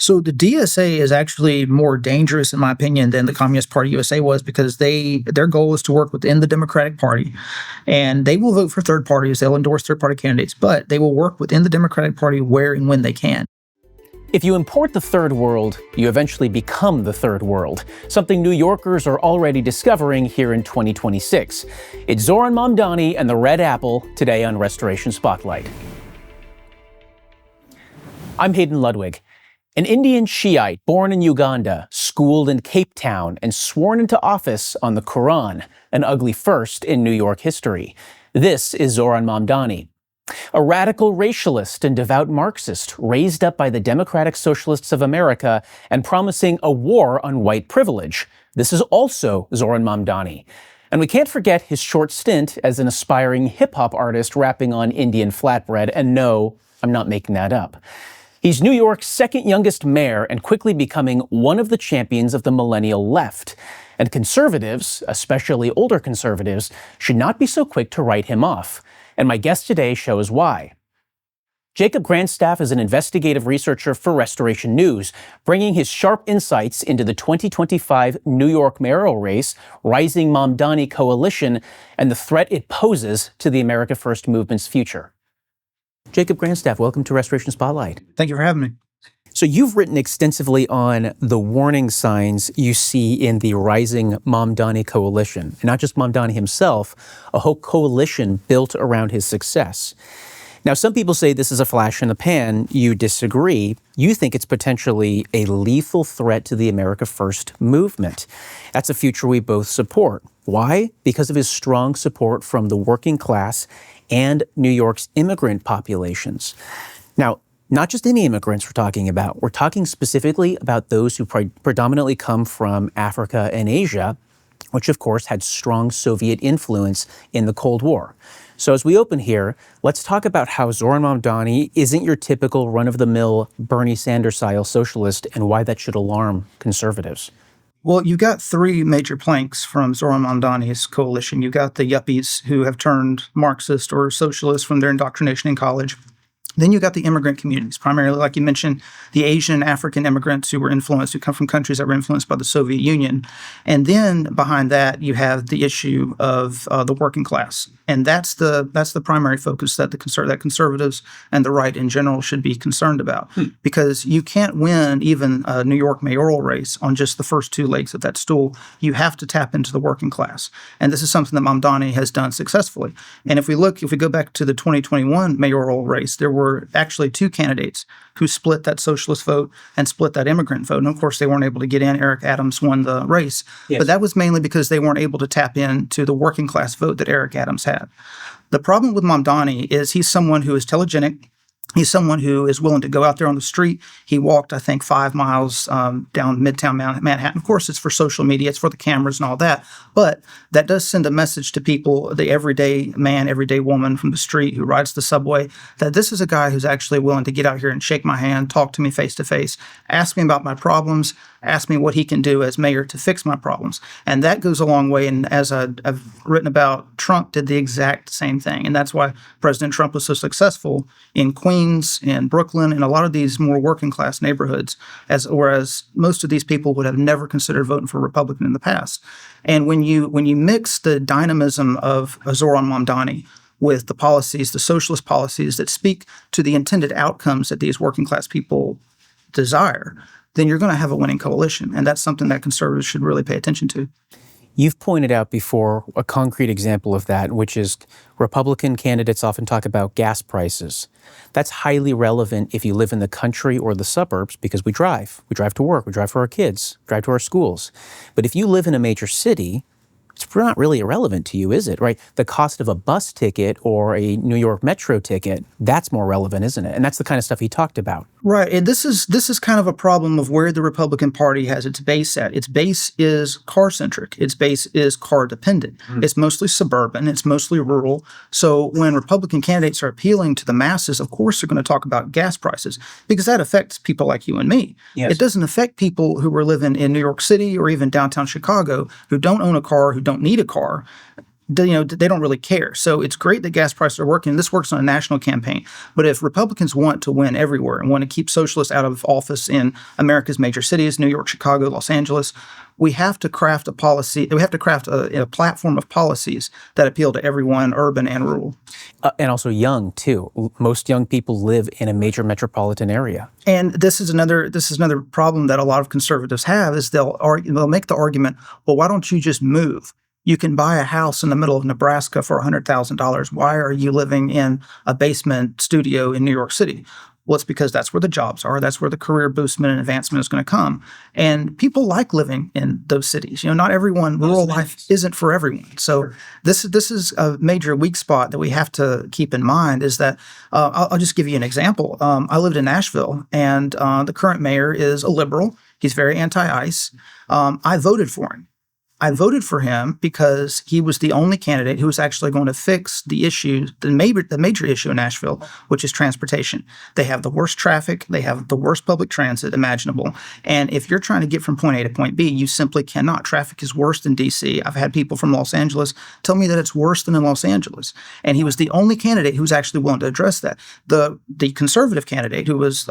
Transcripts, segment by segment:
So the DSA is actually more dangerous, in my opinion, than the Communist Party USA was, because their goal is to work within the Democratic Party, and they will vote for third parties. They'll endorse third party candidates, but they will work within the Democratic Party where and when they can. If you import the third world, you eventually become the third world, something New Yorkers are already discovering here in 2026. It's Zohran Mamdani and the Red Apple today on Restoration Spotlight. I'm Hayden Ludwig. An Indian Shiite born in Uganda, schooled in Cape Town, and sworn into office on the Quran, an ugly first in New York history. This is Zohran Mamdani. A radical racialist and devout Marxist raised up by the Democratic Socialists of America and promising a war on white privilege. This is also Zohran Mamdani. And we can't forget his short stint as an aspiring hip-hop artist rapping on Indian flatbread. And no, I'm not making that up. He's New York's second youngest mayor and quickly becoming one of the champions of the millennial left. And conservatives, especially older conservatives, should not be so quick to write him off. And my guest today shows why. Jacob Grandstaff is an investigative researcher for Restoration News, bringing his sharp insights into the 2025 New York mayoral race, rising Mamdani coalition, and the threat it poses to the America First movement's future. Jacob Grandstaff, welcome to Restoration Spotlight. Thank you for having me. So you've written extensively on the warning signs you see in the rising Mamdani coalition. And not just Mamdani himself, a whole coalition built around his success. Now, some people say this is a flash in the pan. You disagree. You think it's potentially a lethal threat to the America First movement. That's a future we both support. Why? Because of his strong support from the working class and New York's immigrant populations. Now, not just any immigrants we're talking about. We're talking specifically about those who predominantly come from Africa and Asia, which of course had strong Soviet influence in the Cold War. So as we open here, let's talk about how Zohran Mamdani isn't your typical run-of-the-mill Bernie Sanders-style socialist and why that should alarm conservatives. Well, you've got three major planks from Zohran Mamdani's coalition. You've got the yuppies who have turned Marxist or socialist from their indoctrination in college. Then you got the immigrant communities, primarily, like you mentioned, the Asian African immigrants who come from countries that were influenced by the Soviet Union. And then behind that, you have the issue of the working class. And that's the primary focus that that conservatives and the right in general should be concerned about. Because you can't win even a New York mayoral race on just the first two legs of that stool. You have to tap into the working class. And this is something that Mamdani has done successfully. And if we go back to the 2021 mayoral race, there were actually two candidates who split that socialist vote and split that immigrant vote. And of course, they weren't able to get in. Eric Adams won the race. Yes. But that was mainly because they weren't able to tap into the working class vote that Eric Adams had. The problem with Mamdani is he's someone who is telegenic. He's someone who is willing to go out there on the street. He walked, I think, 5 miles down Midtown Manhattan. Of course, it's for social media. It's for the cameras and all that. But that does send a message to people, the everyday man, everyday woman from the street who rides the subway, that this is a guy who's actually willing to get out here and shake my hand, talk to me face to face, ask me about my problems, ask me what he can do as mayor to fix my problems. And that goes a long way. And as I've written about, Trump did the exact same thing. And that's why President Trump was so successful in Queens and Brooklyn and a lot of these more working class neighborhoods, whereas most of these people would have never considered voting for a Republican in the past. And when you mix the dynamism of Zohran Mamdani with the policies, the socialist policies that speak to the intended outcomes that these working class people desire, then you're going to have a winning coalition. And that's something that conservatives should really pay attention to. You've pointed out before a concrete example of that, which is Republican candidates often talk about gas prices. That's highly relevant if you live in the country or the suburbs because we drive. We drive to work, we drive for our kids, drive to our schools. But if you live in a major city, it's not really irrelevant to you, is it, right? The cost of a bus ticket or a New York Metro ticket, that's more relevant, isn't it? And that's the kind of stuff he talked about. Right. And this is kind of a problem of where the Republican Party has its base at. Its base is car-centric. Its base is car-dependent. It's mostly suburban. It's mostly rural. So when Republican candidates are appealing to the masses, of course they're going to talk about gas prices because that affects people like you and me. Yes. It doesn't affect people who are living in New York City or even downtown Chicago who don't own a car, who don't need a car. they don't really care. So it's great that gas prices are working. This works on a national campaign. But if Republicans want to win everywhere and want to keep socialists out of office in America's major cities, New York, Chicago, Los Angeles, we have to craft a policy. We have to craft a platform of policies that appeal to everyone, urban and rural. And also young, too. Most young people live in a major metropolitan area. And this is another problem that a lot of conservatives have is they'll make the argument, well, why don't you just move? You can buy a house in the middle of Nebraska for $100,000. Why are you living in a basement studio in New York City? Well, it's because that's where the jobs are. That's where the career boostment and advancement is going to come. And people like living in those cities. Not everyone, rural life isn't for everyone. So this is a major weak spot that we have to keep in mind is that I'll just give you an example. I lived in Nashville, and the current mayor is a liberal. He's very anti-ICE. I voted for him. I voted for him because he was the only candidate who was actually going to fix the issue, the major issue in Nashville, which is transportation. They have the worst traffic. They have the worst public transit imaginable. And if you're trying to get from point A to point B, you simply cannot. Traffic is worse than D.C. I've had people from Los Angeles tell me that it's worse than in Los Angeles. And he was the only candidate who was actually willing to address that. The conservative candidate, who was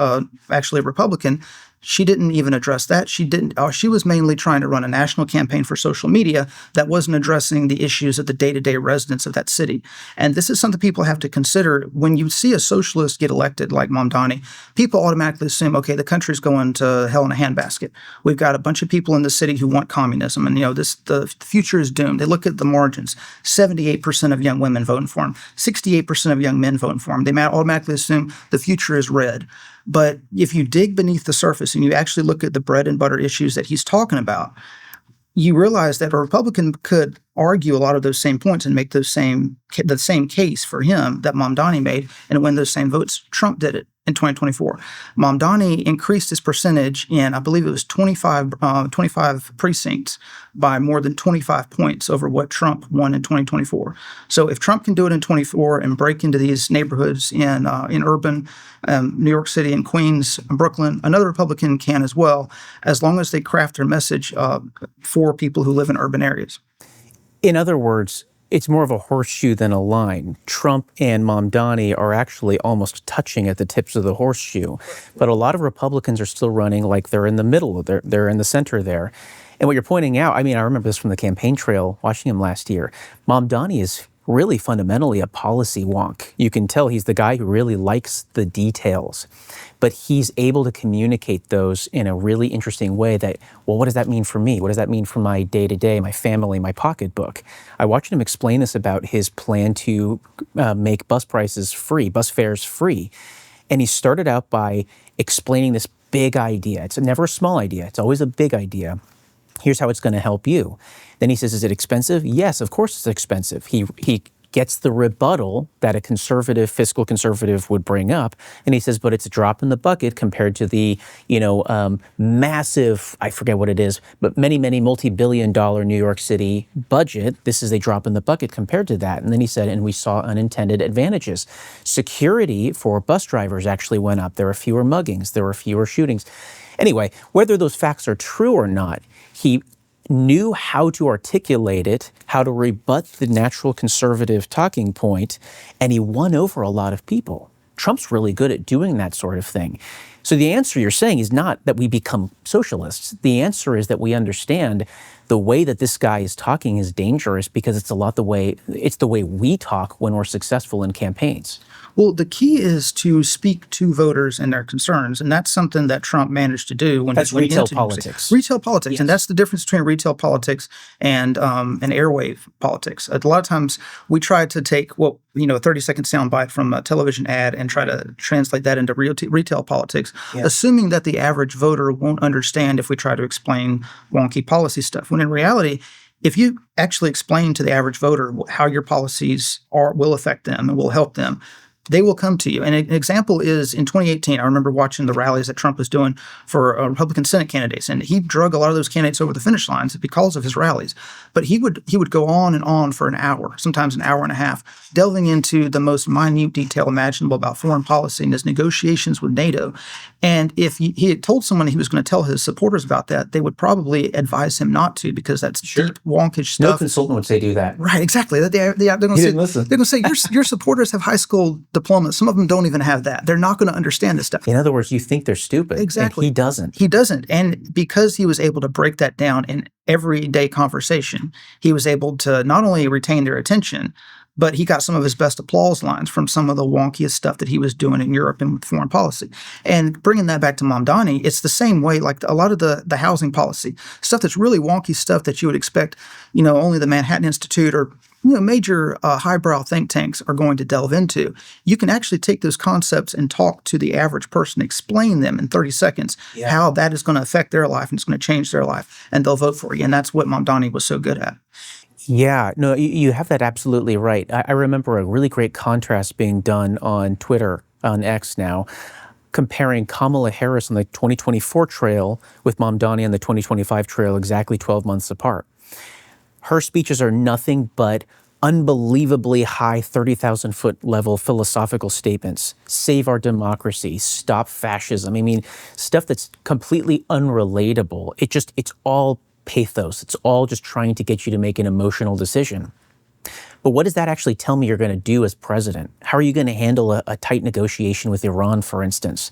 actually a Republican, she didn't even address that. She was mainly trying to run a national campaign for social media that wasn't addressing the issues of the day-to-day residents of that city. And this is something people have to consider. When you see a socialist get elected like Mamdani, people automatically assume, okay, the country's going to hell in a handbasket. We've got a bunch of people in the city who want communism, and the future is doomed. They look at the margins. 78% of young women voting for him. 68% of young men voting for him. They automatically assume the future is red. But if you dig beneath the surface and you actually look at the bread and butter issues that he's talking about, you realize that a Republican could argue a lot of those same points and make the same case for him that Mamdani made and win those same votes. Trump did it in 2024. Mamdani increased his percentage in, I believe it was 25 precincts by more than 25 points over what Trump won in 2024. So if Trump can do it in 24 and break into these neighborhoods in urban New York City and Queens and Brooklyn, another Republican can as well, as long as they craft their message for people who live in urban areas. In other words, it's more of a horseshoe than a line. Trump and Mamdani are actually almost touching at the tips of the horseshoe. But a lot of Republicans are still running like they're in the middle, they're in the center there. And what you're pointing out, I remember this from the campaign trail, watching him last year. Mamdani is really fundamentally a policy wonk. You can tell he's the guy who really likes the details, but he's able to communicate those in a really interesting way that, well, what does that mean for me? What does that mean for my day-to-day, my family, my pocketbook? I watched him explain this about his plan to make bus fares free. And he started out by explaining this big idea. It's never a small idea. It's always a big idea. Here's how it's going to help you. Then he says, is it expensive? Yes, of course it's expensive. He gets the rebuttal that a fiscal conservative would bring up. And he says, but it's a drop in the bucket compared to the, massive, I forget what it is, but many, many multi-billion-dollar New York City budget. This is a drop in the bucket compared to that. And then he said, and we saw unintended advantages. Security for bus drivers actually went up. There were fewer muggings. There were fewer shootings. Anyway, whether those facts are true or not, he knew how to articulate it, how to rebut the natural conservative talking point, and he won over a lot of people. Trump's really good at doing that sort of thing. So the answer you're saying is not that we become socialists. The answer is that we understand the way that this guy is talking is dangerous because it's the way we talk when we're successful in campaigns. Well, the key is to speak to voters and their concerns, and that's something that Trump managed to do when that's he's retail politics. Retail politics, yes. And that's the difference between retail politics and airwave politics. A lot of times we try to take a 30-second soundbite from a television ad and try to translate that into retail politics, assuming that the average voter won't understand if we try to explain wonky policy stuff. When in reality, if you actually explain to the average voter how your policies will affect them and will help them, they will come to you. And an example is in 2018, I remember watching the rallies that Trump was doing for Republican Senate candidates, and he drug a lot of those candidates over the finish lines because of his rallies. But he would go on and on for an hour, sometimes an hour and a half, delving into the most minute detail imaginable about foreign policy and his negotiations with NATO. And if he had told someone he was going to tell his supporters about that, they would probably advise him not to, because that's deep, wonkish stuff. No consultant would say do that. Right, exactly. They're going to say your supporters have high school diplomas. Some of them don't even have that. They're not going to understand this stuff. In other words, you think they're stupid. Exactly. And he doesn't. He doesn't. And because he was able to break that down in everyday conversation, he was able to not only retain their attention, but he got some of his best applause lines from some of the wonkiest stuff that he was doing in Europe and with foreign policy. And bringing that back to Mamdani, it's the same way, like a lot of the housing policy, stuff that's really wonky stuff that you would expect, only the Manhattan Institute or major highbrow think tanks are going to delve into. You can actually take those concepts and talk to the average person, explain them in 30 seconds, how that is going to affect their life and it's going to change their life, and they'll vote for you. And that's what Mamdani was so good at. Yeah, no, you have that absolutely right. I remember a really great contrast being done on Twitter, on X now, comparing Kamala Harris on the 2024 trail with Mamdani on the 2025 trail exactly 12 months apart. Her speeches are nothing but unbelievably high 30,000-foot level philosophical statements. Save our democracy, stop fascism. I mean, stuff that's completely unrelatable. It's all pathos. It's all just trying to get you to make an emotional decision. But what does that actually tell me you're going to do as president? How are you going to handle a tight negotiation with Iran, for instance?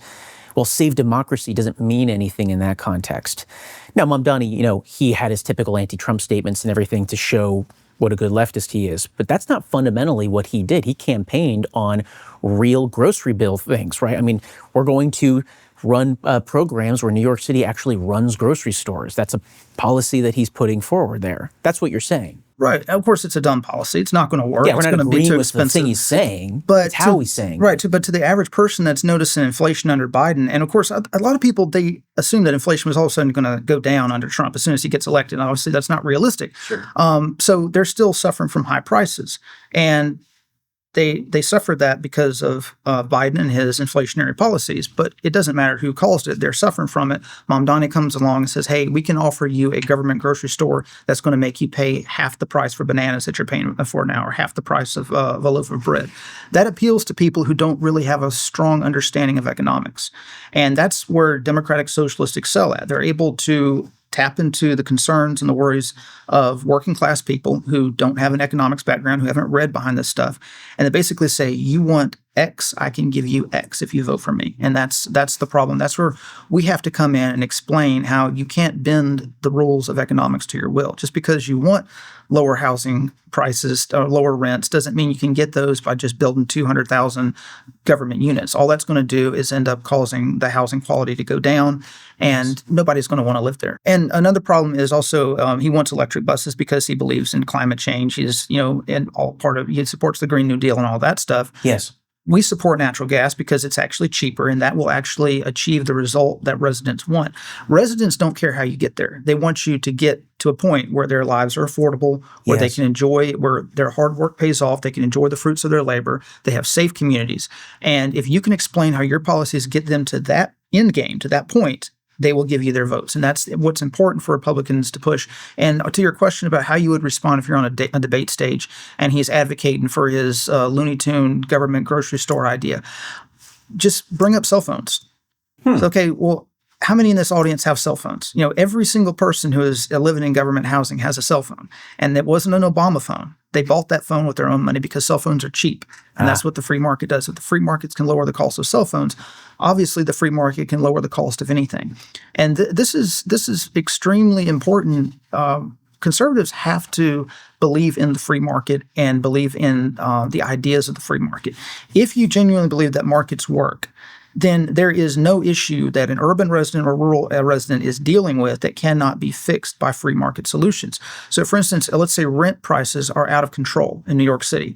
Well, save democracy doesn't mean anything in that context. Now, Mamdani, he had his typical anti-Trump statements and everything to show what a good leftist he is. But that's not fundamentally what he did. He campaigned on real grocery bill things, right? I mean, we're going to run programs where New York City actually runs grocery stores. That's a policy that he's putting forward there. That's what you're saying. Right. Of course, it's a dumb policy. It's not going to work. Yeah, we're it's not going to be agreeing too with expensive. the thing he's saying, but it's how he's saying. Right. But to the average person that's noticing inflation under Biden, and of course, a lot of people, they assume that inflation was all of a sudden going to go down under Trump as soon as he gets elected. And obviously, that's not realistic. Sure. So they're still suffering from high prices. And they suffered that because of Biden and his inflationary policies, but it doesn't matter who caused it. They're suffering from it. Mamdani comes along and says, hey, we can offer you a government grocery store that's going to make you pay half the price for bananas that you're paying for now, or half the price of a loaf of bread. That appeals to people who don't really have a strong understanding of economics. And that's where Democratic Socialists excel at. They're able to tap into the concerns and the worries of working class people who don't have an economics background, who haven't read behind this stuff. And they basically say, you want X, I can give you X if you vote for me. And that's the problem. That's where we have to come in and explain how you can't bend the rules of economics to your will. Just because you want lower housing prices or lower rents doesn't mean you can get those by just building 200,000 government units. All that's going to do is end up causing the housing quality to go down, and nobody's going to want to live there. And another problem is also he wants electric buses because he believes in climate change. He's, and all he supports the Green New Deal and all that stuff. Yes. We support natural gas because it's actually cheaper, and that will actually achieve the result that residents want. Residents don't care how you get there. They want you to get to a point where their lives are affordable, where they can enjoy, where their hard work pays off, they can enjoy the fruits of their labor, they have safe communities. And if you can explain how your policies get them to that end game, to that point, they will give you their votes. And that's what's important for Republicans to push. And to your question about how you would respond if you're on a debate stage and he's advocating for his Looney Tune government grocery store idea, just bring up cell phones. So, okay, well, how many in this audience have cell phones? Every single person who is living in government housing has a cell phone. And it wasn't an Obama phone. They bought that phone with their own money because cell phones are cheap. And that's what the free market does. If the free markets can lower the cost of cell phones, obviously the free market can lower the cost of anything. And this is extremely important. Conservatives have to believe in the free market and believe in the ideas of the free market. If you genuinely believe that markets work, then there is no issue that an urban resident or rural resident is dealing with that cannot be fixed by free market solutions. So, for instance, let's say rent prices are out of control in New York City.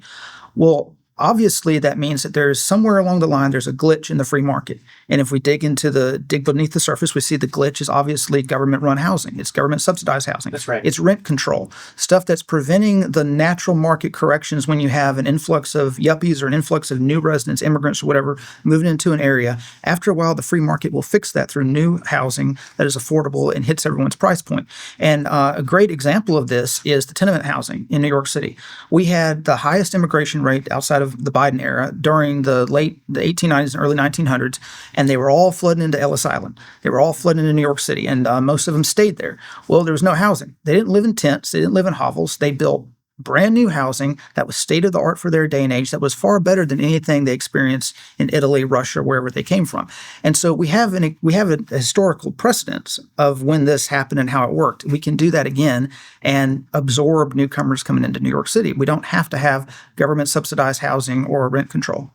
Well, obviously that means that there's somewhere along the line, there's a glitch in the free market. And if we dig beneath the surface, we see the glitch is obviously government-run housing. It's government-subsidized housing. That's right. It's rent control, stuff that's preventing the natural market corrections when you have an influx of yuppies or an influx of new residents, immigrants or whatever, moving into an area. After a while, the free market will fix that through new housing that is affordable and hits everyone's price point. And a great example of this is the tenement housing in New York City. We had the highest immigration rate outside of the Biden era during the 1890s and early 1900s, and they were all flooding into Ellis Island. They were all flooding into New York City, and most of them stayed there. Well, there was no housing. They didn't live in tents. They didn't live in hovels. They built brand new housing that was state of the art for their day and age, that was far better than anything they experienced in Italy, Russia, wherever they came from. And so we have a historical precedence of when this happened and how it worked. We can do that again and absorb newcomers coming into New York City. We don't have to have government subsidized housing or rent control.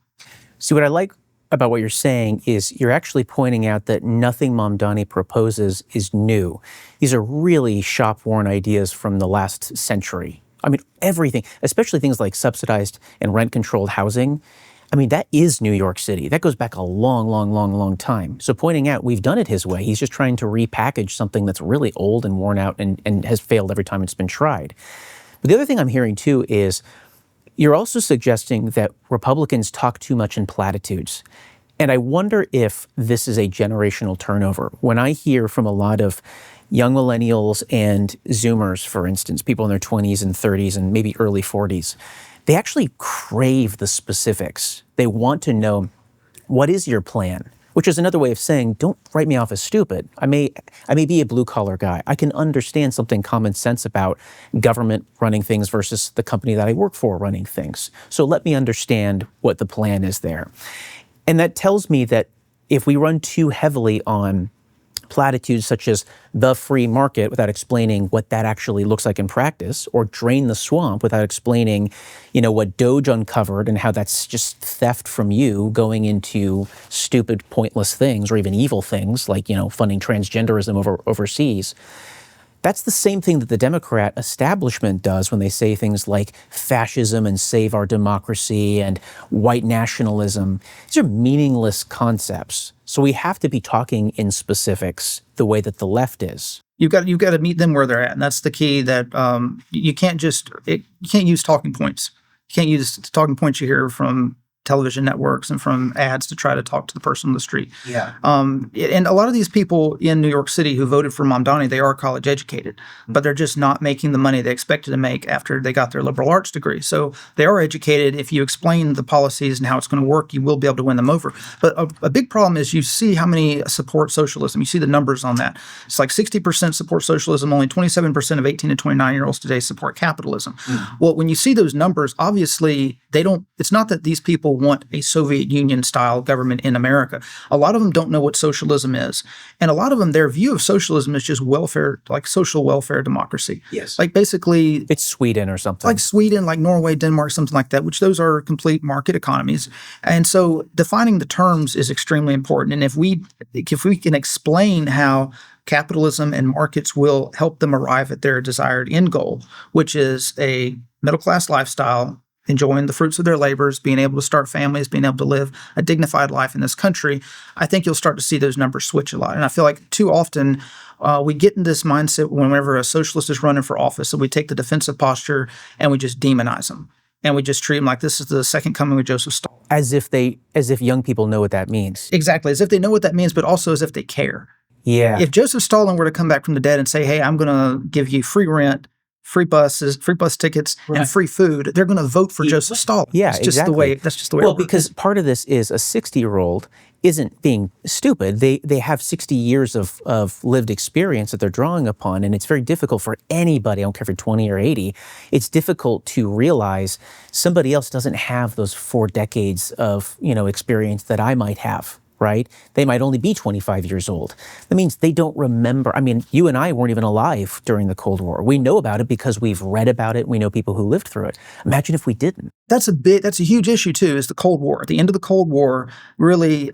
See, what I like about what you're saying is you're actually pointing out that nothing Mamdani proposes is new. These are really shop-worn ideas from the last century. I mean, everything, especially things like subsidized and rent-controlled housing. I mean, that is New York City. That goes back a long, long, long, long time. So pointing out we've done it his way, he's just trying to repackage something that's really old and worn out and has failed every time it's been tried. But the other thing I'm hearing, too, is you're also suggesting that Republicans talk too much in platitudes. And I wonder if this is a generational turnover. When I hear from a lot of young millennials and Zoomers, for instance, people in their 20s and 30s and maybe early 40s, they actually crave the specifics. They want to know, what is your plan? Which is another way of saying, don't write me off as stupid. I may be a blue-collar guy. I can understand something common sense about government running things versus the company that I work for running things. So let me understand what the plan is there. And that tells me that if we run too heavily on platitudes such as the free market without explaining what that actually looks like in practice, or drain the swamp without explaining, what Doge uncovered and how that's just theft from you going into stupid, pointless things or even evil things like, funding transgenderism overseas. That's the same thing that the Democrat establishment does when they say things like fascism and save our democracy and white nationalism. These are meaningless concepts. So we have to be talking in specifics the way that the left is. You've got to meet them where they're at, and that's the key. That you can't use talking points. You can't use talking points you hear from television networks and from ads to try to talk to the person on the street. Yeah. And a lot of these people in New York City who voted for Mamdani, they are college educated, but they're just not making the money they expected to make after they got their liberal arts degree. So they are educated. If you explain the policies and how it's going to work, you will be able to win them over. But a big problem is you see how many support socialism. You see the numbers on that. It's like 60% support socialism, only 27% of 18 to 29-year-olds today support capitalism. Well, when you see those numbers, obviously it's not that these people want a Soviet Union style government in America. A lot of them don't know what socialism is. And a lot of them, their view of socialism is just welfare, like social welfare democracy. Yes. Like basically it's Sweden or something. Like Sweden, like Norway, Denmark, something like that, which those are complete market economies. And so defining the terms is extremely important. And if we can explain how capitalism and markets will help them arrive at their desired end goal, which is a middle-class lifestyle, enjoying the fruits of their labors, being able to start families, being able to live a dignified life in this country, I think you'll start to see those numbers switch a lot. And I feel like too often we get in this mindset whenever a socialist is running for office, that we take the defensive posture and we just demonize them. And we just treat them like this is the second coming of Joseph Stalin. As if young people know what that means. Exactly. As if they know what that means, but also as if they care. Yeah. If Joseph Stalin were to come back from the dead and say, hey, I'm going to give you free rent, free bus tickets, and free food, they're going to vote for Joseph Stalin. Yeah, that's just exactly. That's just the way. Well, because part of this is a 60-year-old isn't being stupid. They have 60 years of lived experience that they're drawing upon, and it's very difficult for anybody, I don't care if you're 20 or 80, it's difficult to realize somebody else doesn't have those 4 decades of, experience that I might have. Right? They might only be 25 years old. That means they don't remember. I mean, you and I weren't even alive during the Cold War. We know about it because we've read about it. We know people who lived through it. Imagine if we didn't. That's a huge issue too, is the Cold War. At the end of the Cold War, really,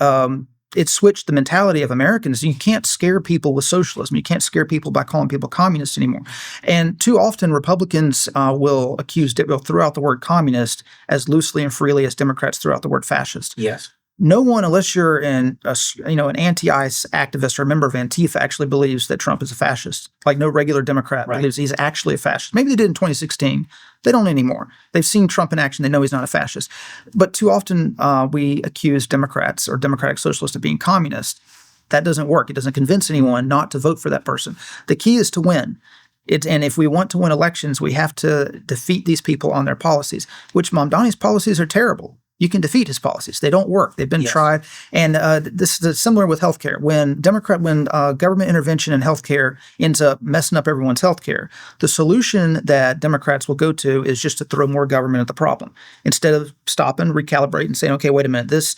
it switched the mentality of Americans. You can't scare people with socialism. You can't scare people by calling people communists anymore. And too often, Republicans will throw out the word communist as loosely and freely as Democrats throw out the word fascist. Yes. No one, unless you're an anti-ICE activist or a member of Antifa, actually believes that Trump is a fascist. Like no regular Democrat believes he's actually a fascist. Maybe they did in 2016. They don't anymore. They've seen Trump in action. They know he's not a fascist. But too often we accuse Democrats or Democratic Socialists of being communist. That doesn't work. It doesn't convince anyone not to vote for that person. The key is to win. And if we want to win elections, we have to defeat these people on their policies, which Mamdani's policies are terrible. You can defeat his policies. They don't work. They've been tried. And this is similar with healthcare. When government intervention in healthcare ends up messing up everyone's healthcare, the solution that Democrats will go to is just to throw more government at the problem instead of stopping, recalibrating, and saying, okay, wait a minute, this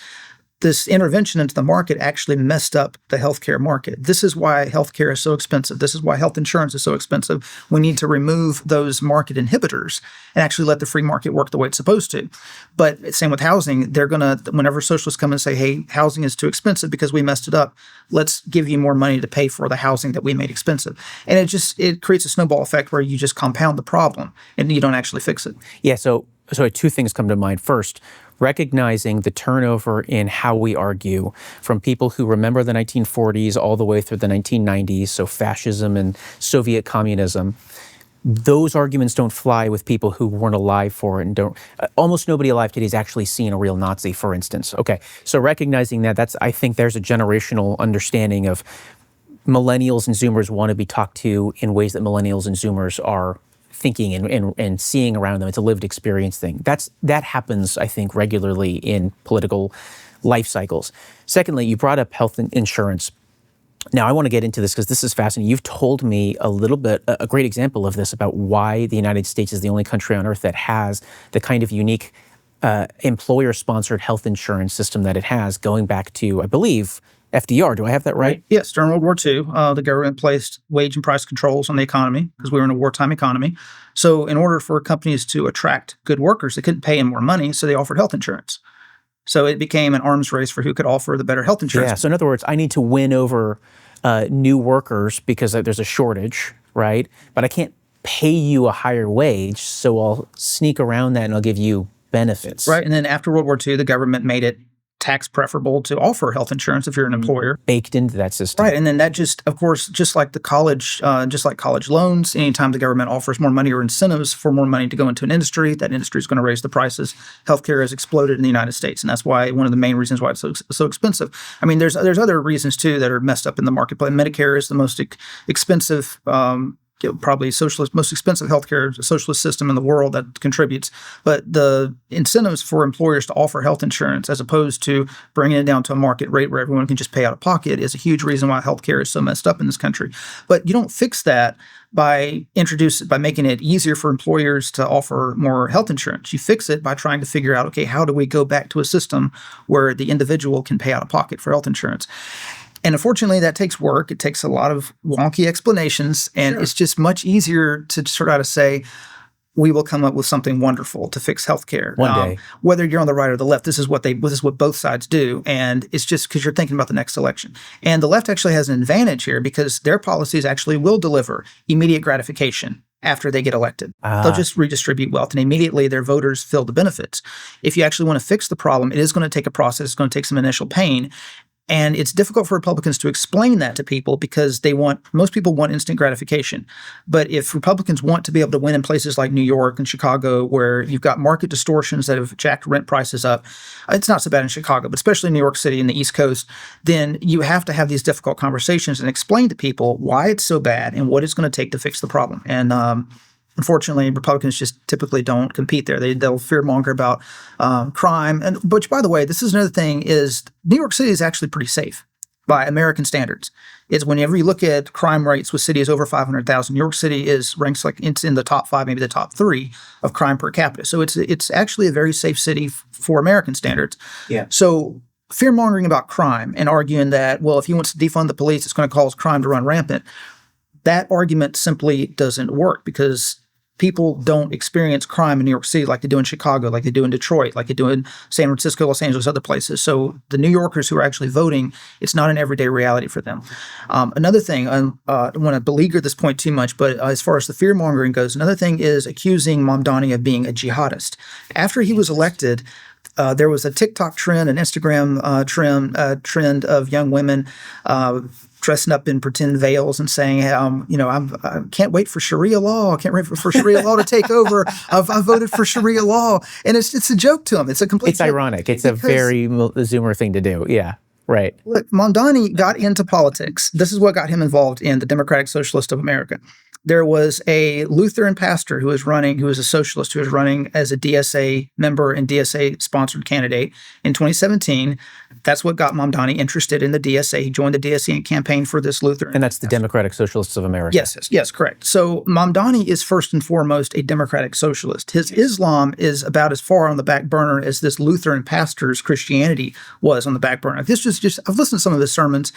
intervention into the market actually messed up the healthcare market. This is why healthcare is so expensive. This is why health insurance is so expensive. We need to remove those market inhibitors and actually let the free market work the way it's supposed to. But same with housing. They're going to, whenever socialists come and say, hey, housing is too expensive because we messed it up, let's give you more money to pay for the housing that we made expensive. And it creates a snowball effect where you just compound the problem and you don't actually fix it. Yeah, so two things come to mind. First, recognizing the turnover in how we argue from people who remember the 1940s all the way through the 1990s, so fascism and Soviet communism. Those arguments don't fly with people who weren't alive for it and don't. Almost nobody alive today has actually seen a real Nazi, for instance. Okay, so recognizing that, I think there's a generational understanding of millennials and Zoomers want to be talked to in ways that millennials and Zoomers are thinking and seeing around them. It's a lived experience thing. That happens, I think, regularly in political life cycles. Secondly, you brought up health insurance. Now, I want to get into this because this is fascinating. You've told me a little bit, a great example of this, about why the United States is the only country on earth that has the kind of unique employer-sponsored health insurance system that it has, going back to, I believe, FDR. Do I have that right? Yes. During World War II, the government placed wage and price controls on the economy because we were in a wartime economy. So in order for companies to attract good workers, they couldn't pay them more money, so they offered health insurance. So it became an arms race for who could offer the better health insurance. Yeah. So in other words, I need to win over new workers because there's a shortage, right? But I can't pay you a higher wage, so I'll sneak around that and I'll give you benefits. Right. And then after World War II, the government made it tax preferable to offer health insurance if you're an employer. Baked into that system. Right. And then that just, of course, just like college loans, anytime the government offers more money or incentives for more money to go into an industry, that industry is going to raise the prices. Healthcare has exploded in the United States. And that's why one of the main reasons why it's so expensive. I mean, there's other reasons, too, that are messed up in the marketplace. Medicare is the most expensive probably most expensive healthcare socialist system in the world that contributes. But the incentives for employers to offer health insurance as opposed to bringing it down to a market rate where everyone can just pay out of pocket is a huge reason why healthcare is so messed up in this country. But you don't fix that by making it easier for employers to offer more health insurance. You fix it by trying to figure out, okay, how do we go back to a system where the individual can pay out of pocket for health insurance? And unfortunately, that takes work. It takes a lot of wonky explanations, and It's just much easier to sort of say, we will come up with something wonderful to fix healthcare. One day. Whether you're on the right or the left, this is what both sides do. And it's just because you're thinking about the next election. And the left actually has an advantage here because their policies actually will deliver immediate gratification after they get elected. They'll just redistribute wealth and immediately their voters feel the benefits. If you actually want to fix the problem, it is going to take a process. It's going to take some initial pain. And it's difficult for Republicans to explain that to people because most people want instant gratification. But if Republicans want to be able to win in places like New York and Chicago, where you've got market distortions that have jacked rent prices up, it's not so bad in Chicago, but especially in New York City and the East Coast, then you have to have these difficult conversations and explain to people why it's so bad and what it's going to take to fix the problem. And unfortunately, Republicans just typically don't compete there. They'll fearmonger about crime. And which, by the way, this is another thing, is New York City is actually pretty safe by American standards. It's whenever you look at crime rates with cities over 500,000, New York City ranks like it's in the top 5, maybe the top 3 of crime per capita. So it's actually a very safe city for American standards. Yeah. So fearmongering about crime and arguing that, well, if he wants to defund the police, it's going to cause crime to run rampant. That argument simply doesn't work because people don't experience crime in New York City like they do in Chicago, like they do in Detroit, like they do in San Francisco, Los Angeles, other places. So the New Yorkers who are actually voting, it's not an everyday reality for them. Another thing, I don't want to beleaguer this point too much, but as far as the fear mongering goes, another thing is accusing Mamdani of being a jihadist. After he was elected, there was a TikTok trend, an Instagram trend of young women dressing up in pretend veils and saying, I can't wait for Sharia law. I can't wait for Sharia law to take over. I voted for Sharia law. And it's a joke to them. It's a complete It's ironic. It's a very Zoomer thing to do. Yeah, right. Look, Mamdani got into politics. This is what got him involved in the Democratic Socialists of America. There was a Lutheran pastor who was a socialist, who was running as a DSA member and DSA-sponsored candidate in 2017. That's what got Mamdani interested in the DSA. He joined the DSA and campaigned for this Lutheran. And that's the Democratic Socialists of America. Yes, correct. So Mamdani is first and foremost a democratic socialist. His Islam is about as far on the back burner as this Lutheran pastor's Christianity was on the back burner. This was just, I've listened to some of his sermons.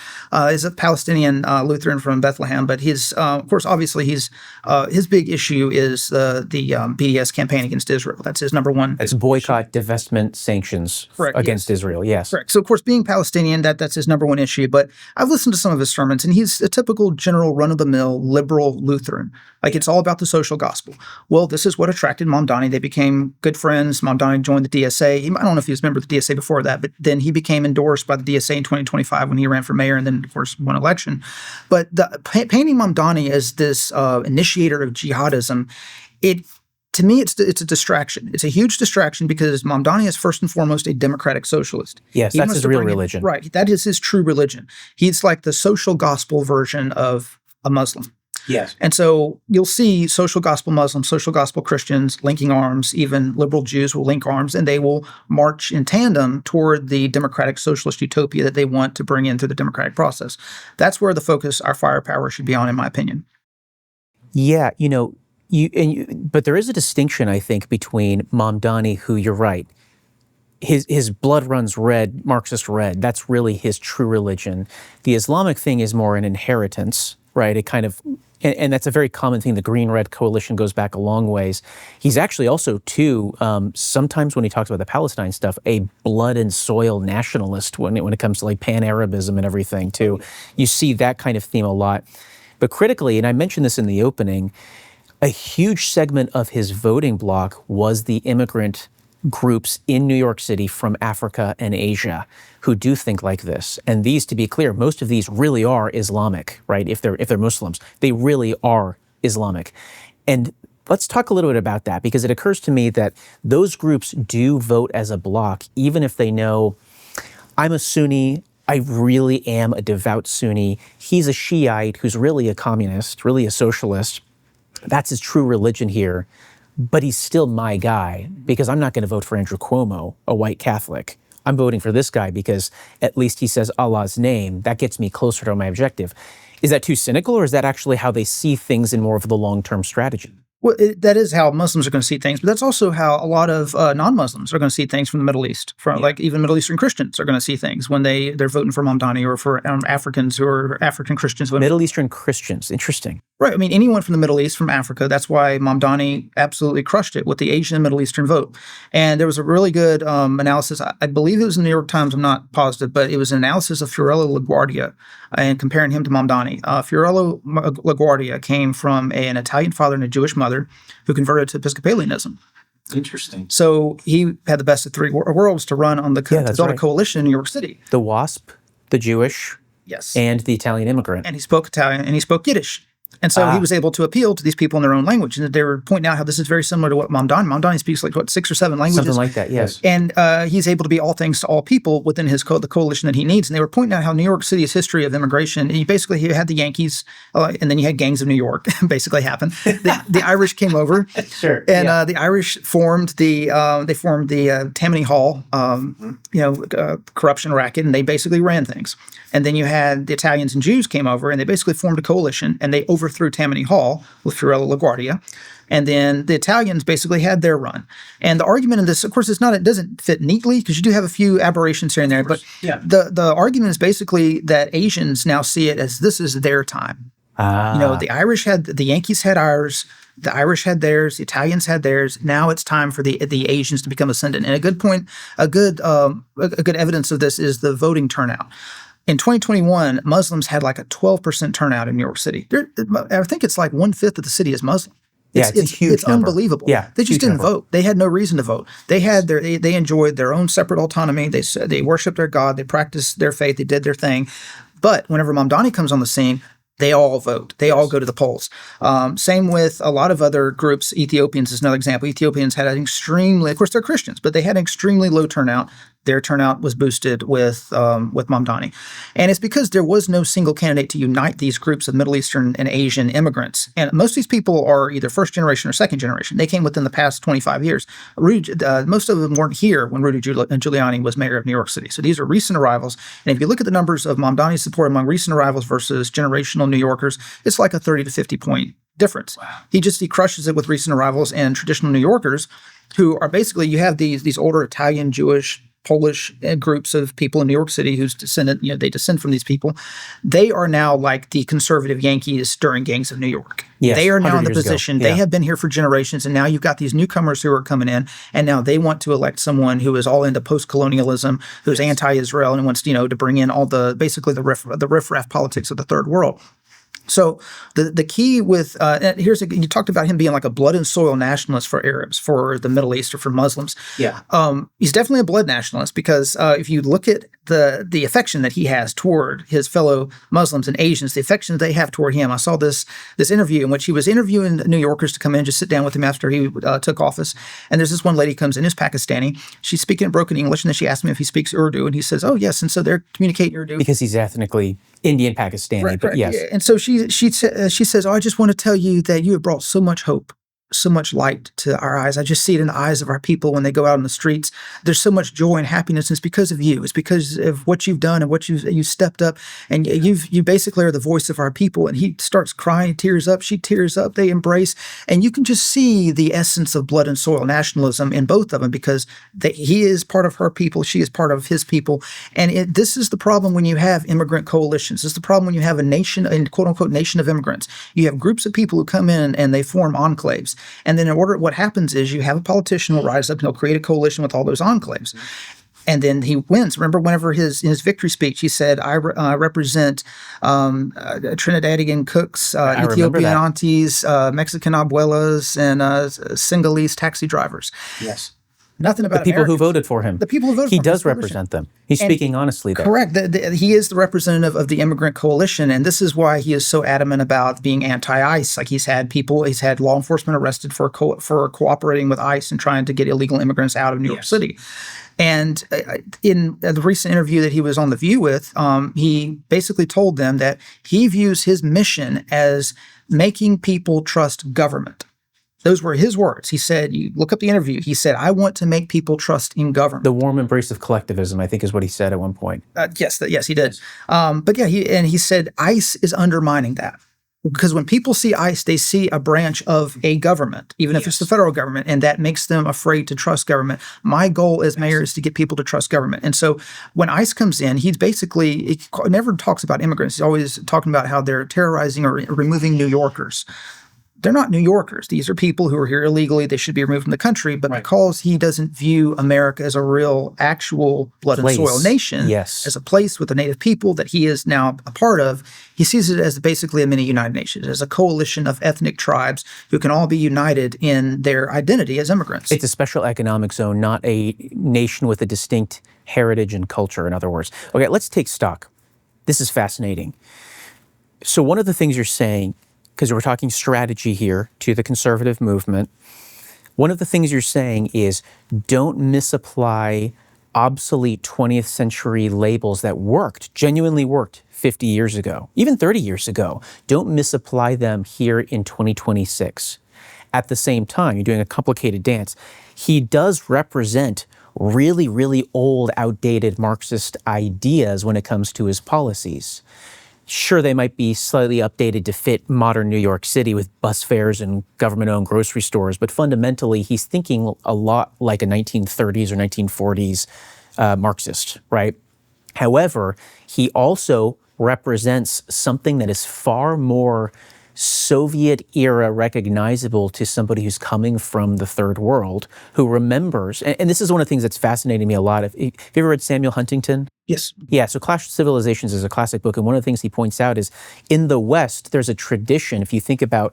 He's a Palestinian Lutheran from Bethlehem, but of course, obviously, his big issue is the BDS campaign against Israel. That's his number one. It's boycott, divestment, sanctions against Israel. Yes, correct. So of course, being Palestinian, that's his number one issue. But I've listened to some of his sermons, and he's a typical general run-of-the-mill liberal Lutheran. Like it's all about the social gospel. Well, this is what attracted Mamdani. They became good friends. Mamdani joined the DSA. I don't know if he was a member of the DSA before that, but then he became endorsed by the DSA in 2025 when he ran for mayor, and then of course won election. But painting Mamdani as this initiator of jihadism, to me, it's a distraction. It's a huge distraction because Mamdani is first and foremost a democratic socialist. Yes, that's his real religion. Right. That is his true religion. He's like the social gospel version of a Muslim. Yes. And so you'll see social gospel Muslims, social gospel Christians linking arms, even liberal Jews will link arms, and they will march in tandem toward the democratic socialist utopia that they want to bring in through the democratic process. That's where the focus, our firepower should be on, in my opinion. Yeah, but there is a distinction, I think, between Mamdani, who you're right, his blood runs red, Marxist red. That's really his true religion. The Islamic thing is more an inheritance, right? It kind of, and that's a very common thing. The Green-Red coalition goes back a long ways. He's actually also, too, sometimes when he talks about the Palestine stuff, a blood and soil nationalist when it comes to like Pan-Arabism and everything, too. You see that kind of theme a lot. But critically, and I mentioned this in the opening, a huge segment of his voting bloc was the immigrant groups in New York City from Africa and Asia who do think like this. And these, to be clear, most of these really are Islamic, right? If they're Muslims, they really are Islamic. And let's talk a little bit about that, because it occurs to me that those groups do vote as a bloc, even if they know, I'm a Sunni, I really am a devout Sunni. He's a Shiite who's really a communist, really a socialist. That's his true religion here. But he's still my guy, because I'm not going to vote for Andrew Cuomo, a white Catholic. I'm voting for this guy because at least he says Allah's name. That gets me closer to my objective. Is that too cynical, or is that actually how they see things in more of the long-term strategy? Well, that is how Muslims are going to see things, but that's also how a lot of non-Muslims are going to see things from the Middle East. Like even Middle Eastern Christians are going to see things when they're voting for Mamdani, or for Africans who are African Christians. Middle Eastern Christians, interesting. Right. I mean, anyone from the Middle East, from Africa. That's why Mamdani absolutely crushed it with the Asian and Middle Eastern vote. And there was a really good analysis. I believe it was in the New York Times. I'm not positive, but it was an analysis of Fiorello LaGuardia and comparing him to Mamdani. Fiorello LaGuardia came from an Italian father and a Jewish mother who converted to Episcopalianism. Interesting. So he had the best of three worlds to run on the a coalition in New York City. The WASP, the Jewish, yes, and the Italian immigrant. And he spoke Italian and he spoke Yiddish. And so he was able to appeal to these people in their own language. And they were pointing out how this is very similar to what Mamdani speaks, like, 6 or 7 languages. Something like that, yes. And he's able to be all things to all people within his the coalition that he needs. And they were pointing out how New York City's history of immigration, he had the Yankees, and then you had gangs of New York, basically happened. The Irish came over. Sure. And the Irish formed the Tammany Hall, corruption racket, and they basically ran things. And then you had the Italians and Jews came over, and they basically formed a coalition, and they overthrew Tammany Hall with Fiorello LaGuardia. And then the Italians basically had their run. And the argument in this, of course, it doesn't fit neatly, because you do have a few aberrations here and there. But the argument is basically that Asians now see it as this is their time. The Yankees had ours, the Irish had theirs, the Italians had theirs. Now it's time for the Asians to become ascendant. And a good evidence of this is the voting turnout. In 2021, Muslims had like a 12% turnout in New York City. I think it's like 1/5 of the city is Muslim. It's a huge number. Unbelievable. Yeah, they just didn't vote. They had no reason to vote. They enjoyed their own separate autonomy. They worshiped their God. They practiced their faith. They did their thing. But whenever Mamdani comes on the scene, they all vote. They all go to the polls. Same with a lot of other groups. Ethiopians is another example. Ethiopians had an extremely, of course, they're Christians, but they had an extremely low turnout. Their turnout was boosted with Mamdani. And it's because there was no single candidate to unite these groups of Middle Eastern and Asian immigrants. And most of these people are either first generation or second generation. They came within the past 25 years. Most of them weren't here when Rudy Giuliani was mayor of New York City. So these are recent arrivals. And if you look at the numbers of Mamdani's support among recent arrivals versus generational New Yorkers, it's like a 30 to 50 point difference. Wow. He crushes it with recent arrivals and traditional New Yorkers who are basically, you have these older Italian, Jewish, Polish groups of people in New York City whose they descend from these people. They are now like the conservative Yankees during Gangs of New York. Yes, they are now in the position. They have been here for generations, and now you've got these newcomers who are coming in, and now they want to elect someone who is all into post-colonialism, who's anti-Israel, and wants to bring in all the riffraff politics of the third world. So the key with you talked about him being like a blood and soil nationalist for Arabs, for the Middle East, or for Muslims. Yeah, he's definitely a blood nationalist because if you look at the affection that he has toward his fellow Muslims and Asians, the affection that they have toward him. I saw this interview in which he was interviewing New Yorkers to come in, just sit down with him after he took office. And there's this one lady comes in, who's Pakistani. She's speaking in broken English, and then she asked him if he speaks Urdu, and he says, "Oh yes," and so they're communicating Urdu because he's ethnically Indian Pakistani. Right, but yes, yeah. And so she says, "Oh, I just want to tell you that you have brought so much hope, so much light to our eyes. I just see it in the eyes of our people when they go out in the streets. There's so much joy and happiness. And it's because of you. It's because of what you've done and what you stepped up. And you basically are the voice of our people." And he starts crying, tears up. She tears up. They embrace. And you can just see the essence of blood and soil nationalism in both of them because he is part of her people. She is part of his people. And this is the problem when you have immigrant coalitions. This is the problem when you have a nation, a quote unquote nation of immigrants. You have groups of people who come in and they form enclaves. And then what happens is you have a politician who will rise up and he'll create a coalition with all those enclaves. And then he wins. Remember, whenever in his victory speech, he said, I represent Trinidadian cooks, Ethiopian aunties, Mexican abuelas, and Sinhalese taxi drivers. Yes. Nothing about the people Americans. who voted for him. The people who voted for him. He does represent them. He's speaking honestly there. Correct. He is the representative of the immigrant coalition, and this is why he is so adamant about being anti-ICE. Like he's had law enforcement arrested for cooperating with ICE and trying to get illegal immigrants out of New York City. And in the recent interview that he was on The View with, he basically told them that he views his mission as making people trust government. Those were his words. He said, you look up the interview, he said, "I want to make people trust in government." The warm embrace of collectivism, I think, is what he said at one point. Yes, he did. But yeah, he said ICE is undermining that. Because when people see ICE, they see a branch of a government, even if it's the federal government, and that makes them afraid to trust government. My goal as mayor is to get people to trust government. And so when ICE comes in, he never talks about immigrants. He's always talking about how they're terrorizing or removing New Yorkers. They're not New Yorkers. These are people who are here illegally. They should be removed from the country. But because he doesn't view America as a real, actual blood and soil nation, as a place with the native people that he is now a part of, he sees it as basically a mini United Nations, as a coalition of ethnic tribes who can all be united in their identity as immigrants. It's a special economic zone, not a nation with a distinct heritage and culture, in other words. Okay, let's take stock. This is fascinating. So one of the things you're saying, because we're talking strategy here to the conservative movement, one of the things you're saying is don't misapply obsolete 20th century labels that genuinely worked 50 years ago, even 30 years ago. Don't misapply them here in 2026. At the same time, you're doing a complicated dance. He does represent really, really old, outdated Marxist ideas when it comes to his policies. Sure, they might be slightly updated to fit modern New York City with bus fares and government-owned grocery stores, but fundamentally, he's thinking a lot like a 1930s or 1940s Marxist, right? However, he also represents something that is far more Soviet era recognizable to somebody who's coming from the third world, who remembers, and this is one of the things that's fascinating me a lot. Have you ever read Samuel Huntington? Yes. Yeah, so Clash of Civilizations is a classic book, and one of the things he points out is in the West, there's a tradition, if you think about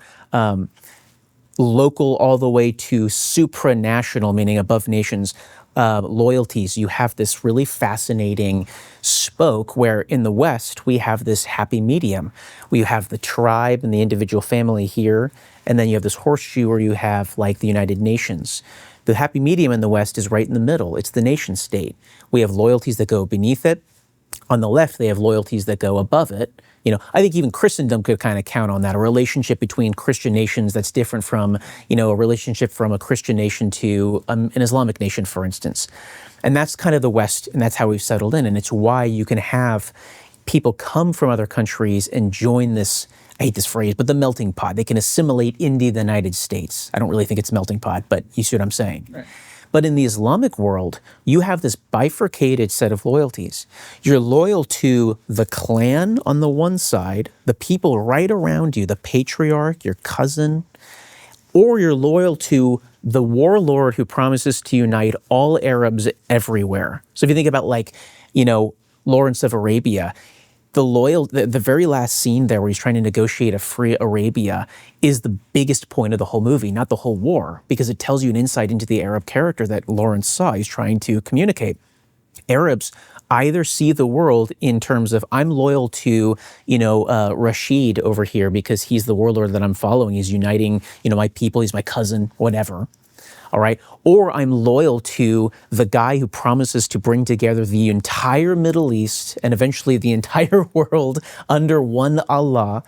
local all the way to supranational, meaning above nations, loyalties, you have this really fascinating spoke where in the West, we have this happy medium. We have the tribe and the individual family here, and then you have this horseshoe where you have like the United Nations. The happy medium in the West is right in the middle. It's the nation state. We have loyalties that go beneath it. On the left, they have loyalties that go above it. You know, I think even Christendom could kind of count on that, a relationship between Christian nations that's different from, you know, a relationship from a Christian nation to an Islamic nation, for instance. And that's kind of the West, and that's how we've settled in. And it's why you can have people come from other countries and join this, I hate this phrase, but the melting pot. They can assimilate into the United States. I don't really think it's melting pot, but you see what I'm saying. Right. But in the Islamic world, you have this bifurcated set of loyalties. You're loyal to the clan on the one side, the people right around you, the patriarch, your cousin, or you're loyal to the warlord who promises to unite all Arabs everywhere. So if you think about like, you know, Lawrence of Arabia, the very last scene there where he's trying to negotiate a free Arabia is the biggest point of the whole movie, not the whole war, because it tells you an insight into the Arab character that Lawrence saw. He's trying to communicate. Arabs either see the world in terms of I'm loyal to, you know, Rashid over here because he's the warlord that I'm following. He's uniting, you know, my people. He's my cousin, whatever. All right. Or I'm loyal to the guy who promises to bring together the entire Middle East and eventually the entire world under one Allah.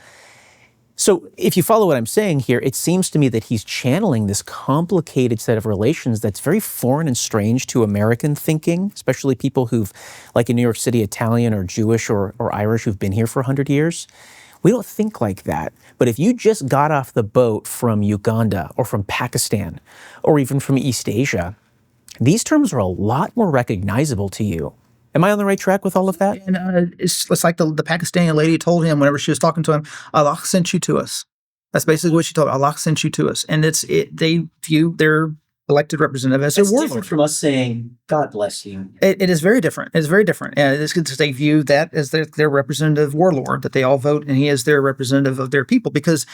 So if you follow what I'm saying here, it seems to me that he's channeling this complicated set of relations that's very foreign and strange to American thinking, especially people who've, like in New York City, Italian or Jewish or Irish who've been here for 100 years. We don't think like that. But if you just got off the boat from Uganda or from Pakistan or even from East Asia, these terms are a lot more recognizable to you. Am I on the right track with all of that? And it's like the Pakistani lady told him whenever she was talking to him, Allah sent you to us. That's basically what she told him. Allah sent you to us. And they view their elected representative as a warlord. It's different from us saying, God bless you. It is very different. It's very different. And it's because they view that as their representative warlord, that they all vote and he is their representative of their people. Because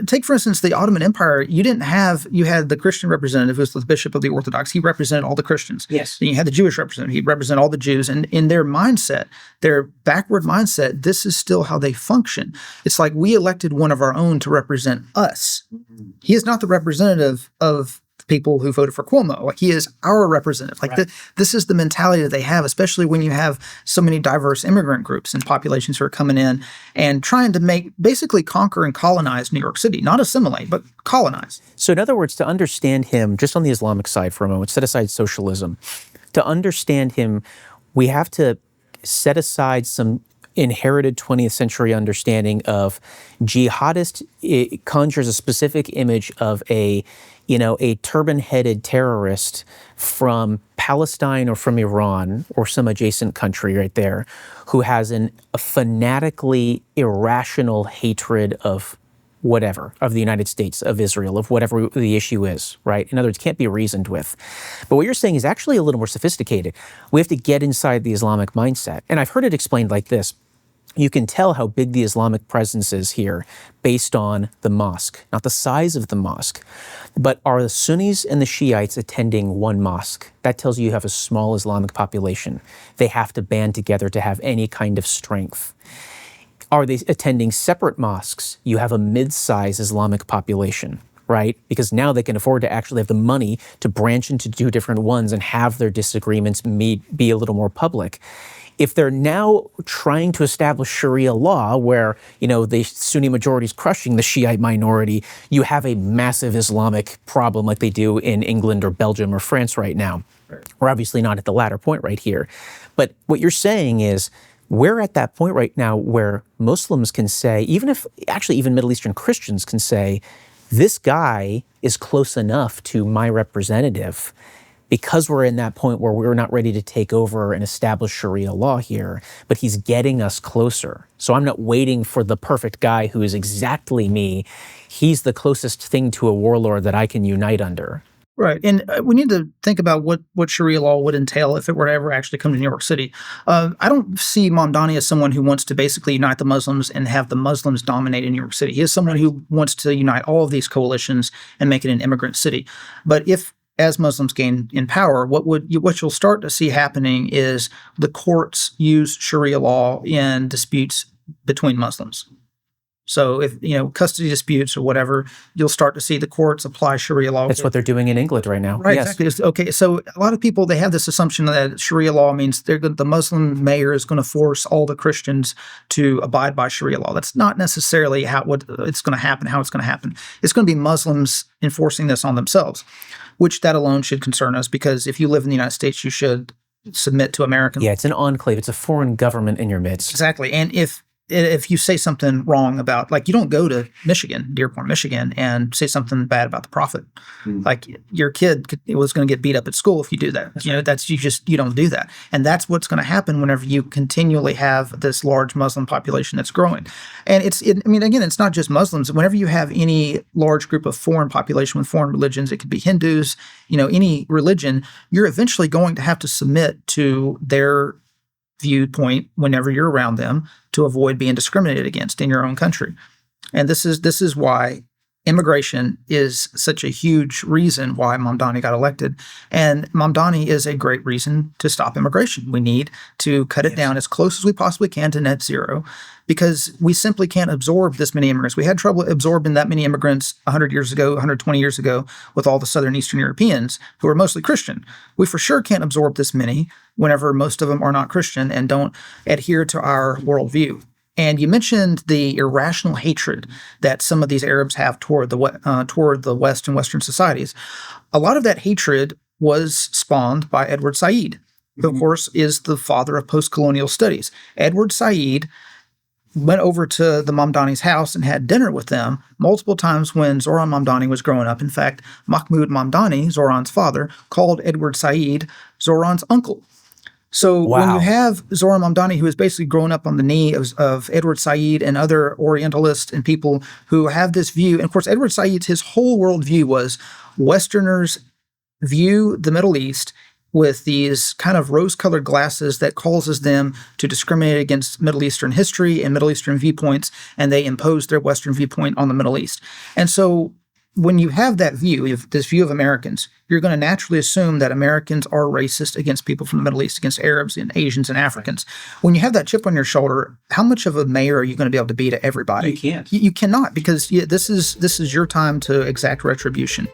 take, for instance, the Ottoman Empire, you had the Christian representative, who was the bishop of the Orthodox. He represented all the Christians. Yes. Then you had the Jewish representative. He represented all the Jews. And in their mindset, their backward mindset, this is still how they function. It's like we elected one of our own to represent us. Mm-hmm. He is not the representative of people who voted for Cuomo. Like, he is our representative. Like, right. This is the mentality that they have, especially when you have so many diverse immigrant groups and populations who are coming in and trying to basically conquer and colonize New York City. Not assimilate, but colonize. So in other words, to understand him, just on the Islamic side for a moment, set aside socialism. To understand him, we have to set aside some inherited 20th century understanding of jihadist. It conjures a specific image of a turban-headed terrorist from Palestine or from Iran or some adjacent country right there who has a fanatically irrational hatred of whatever, of the United States, of Israel, of whatever the issue is, right? In other words, can't be reasoned with. But what you're saying is actually a little more sophisticated. We have to get inside the Islamic mindset. And I've heard it explained like this. You can tell how big the Islamic presence is here based on the mosque, not the size of the mosque, but are the Sunnis and the Shiites attending one mosque? That tells you have a small Islamic population. They have to band together to have any kind of strength. Are they attending separate mosques? You have a mid-size Islamic population, right? Because now they can afford to actually have the money to branch into two different ones and have their disagreements be a little more public. If they're now trying to establish Sharia law where, the Sunni majority is crushing the Shiite minority, you have a massive Islamic problem like they do in England or Belgium or France right now. Right. We're obviously not at the latter point right here. But what you're saying is we're at that point right now where Muslims can say, even Middle Eastern Christians can say, this guy is close enough to my representative because we're in that point where we're not ready to take over and establish Sharia law here, but he's getting us closer. So I'm not waiting for the perfect guy who is exactly me. He's the closest thing to a warlord that I can unite under. Right. And we need to think about what Sharia law would entail if it were to ever actually come to New York City. I don't see Mamdani as someone who wants to basically unite the Muslims and have the Muslims dominate in New York City. He is someone who wants to unite all of these coalitions and make it an immigrant city. But if, as Muslims gain in power, what you'll start to see happening is the courts use Sharia law in disputes between Muslims. So if, custody disputes or whatever, you'll start to see the courts apply Sharia law. That's what they're doing in England right now. Right, yes. Exactly. Okay, so a lot of people, they have this assumption that Sharia law means the Muslim mayor is going to force all the Christians to abide by Sharia law. That's not necessarily what it's going to happen, how it's going to happen. It's going to be Muslims enforcing this on themselves, which that alone should concern us, because if you live in the United States, you should submit to American. Yeah, it's an enclave. It's a foreign government in your midst. Exactly. And if you say something wrong about, like, you don't go to Michigan, Dearborn, Michigan, and say something bad about the prophet. Like, your kid was going to get beat up at school if you do that. You don't do that. And that's what's going to happen whenever you continually have this large Muslim population that's growing. And again, it's not just Muslims. Whenever you have any large group of foreign population with foreign religions, it could be Hindus, any religion, you're eventually going to have to submit to their viewpoint whenever you're around them to avoid being discriminated against in your own country. And this is why immigration is such a huge reason why Mamdani got elected. And Mamdani is a great reason to stop immigration. We need to cut it down as close as we possibly can to net zero, because we simply can't absorb this many immigrants. We had trouble absorbing that many immigrants 100 years ago, 120 years ago, with all the Southern Eastern Europeans who are mostly Christian. We for sure can't absorb this many whenever most of them are not Christian and don't adhere to our worldview. And you mentioned the irrational hatred that some of these Arabs have toward the West and Western societies. A lot of that hatred was spawned by Edward Said, who, of course, is the father of post-colonial studies. Edward Said went over to the Mamdani's house and had dinner with them multiple times when Zohran Mamdani was growing up. In fact, Mahmoud Mamdani, Zohran's father, called Edward Said Zohran's uncle. So when you have Zohran Mamdani, who is basically grown up on the knee of Edward Said and other Orientalists and people who have this view, and of course, Edward Said's his whole worldview was Westerners view the Middle East with these kind of rose-colored glasses that causes them to discriminate against Middle Eastern history and Middle Eastern viewpoints, and they impose their Western viewpoint on the Middle East. And so when you have that view, this view of Americans, you're going to naturally assume that Americans are racist against people from the Middle East, against Arabs and Asians and Africans. When you have that chip on your shoulder, how much of a mayor are you going to be able to be to everybody? You can't. You cannot, because this is your time to exact retribution.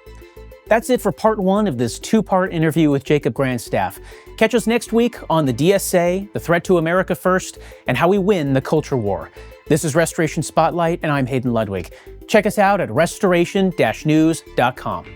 That's it for part one of this two-part interview with Jacob Grandstaff. Catch us next week on the DSA, the threat to America first, and how we win the culture war. This is Restoration Spotlight, and I'm Hayden Ludwig. Check us out at restoration-news.com.